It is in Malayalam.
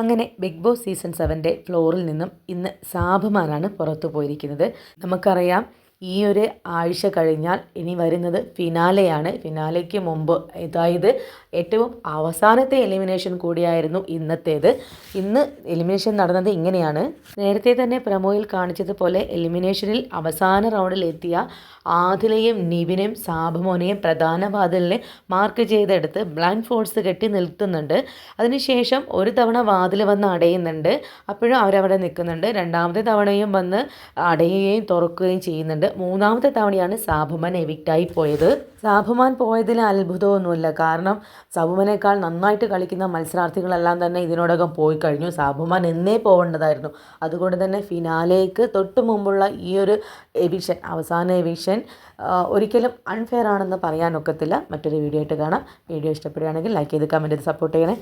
അങ്ങനെ ബിഗ് ബോസ് സീസൺ 7 ഫ്ലോറിൽ നിന്നും ഇന്ന് സാബുമാനാണ് പുറത്തു പോയിരിക്കുന്നത്. നമുക്കറിയാം ഈ ഒരു ആഴ്ച കഴിഞ്ഞാൽ ഇനി വരുന്നത് ഫിനാലെയാണ്. ഫിനാലയ്ക്ക് മുമ്പ്, അതായത് ഏറ്റവും അവസാനത്തെ എലിമിനേഷൻ കൂടിയായിരുന്നു ഇന്നത്തേത്. ഇന്ന് എലിമിനേഷൻ നടന്നത് ഇങ്ങനെയാണ്. നേരത്തെ തന്നെ പ്രമോയിൽ കാണിച്ചതുപോലെ എലിമിനേഷനിൽ അവസാന റൗണ്ടിൽ എത്തിയ ആദിലയും നിവിനും സാബുമോനെയും പ്രധാന വാതിലിനെ മാർക്ക് ചെയ്തെടുത്ത് ബ്ലൈൻഡ് ഫോഴ്സ് കെട്ടി നിർത്തുന്നുണ്ട്. അതിനുശേഷം ഒരു തവണ വാതിൽ വന്ന് അടയുന്നുണ്ട്. അപ്പോഴും അവരവിടെ നിൽക്കുന്നുണ്ട്. രണ്ടാമത്തെ തവണയും വന്ന് അടയുകയും തുറക്കുകയും ചെയ്യുന്നുണ്ട്. മൂന്നാമത്തെ തവണയാണ് സാബുമാൻ എവിക്റ്റായി പോയത്. സാബുമാൻ പോയതിൽ അത്ഭുതമൊന്നുമില്ല. കാരണം സാബുമാനേക്കാൾ നന്നായിട്ട് കളിക്കുന്ന മത്സരാർത്ഥികളെല്ലാം തന്നെ ഇതിനോടകം പോയി കഴിഞ്ഞു. സാബുമാൻ എന്നേ പോകേണ്ടതായിരുന്നു. അതുകൊണ്ട് തന്നെ ഫിനാലേക്ക് തൊട്ട് മുമ്പുള്ള ഈ ഒരു എവിക്ഷൻ, അവസാന എവിക്ഷൻ ഒരിക്കലും അൺഫെയർ ആണെന്ന് പറയാനൊക്കത്തില്ല. മറ്റൊരു വീഡിയോ ആയിട്ട് കാണാം. വീഡിയോ ഇഷ്ടപ്പെടുകയാണെങ്കിൽ ലൈക്ക് ചെയ്ത് കമൻറ്റ് ചെയ്ത് സപ്പോർട്ട് ചെയ്യണേ.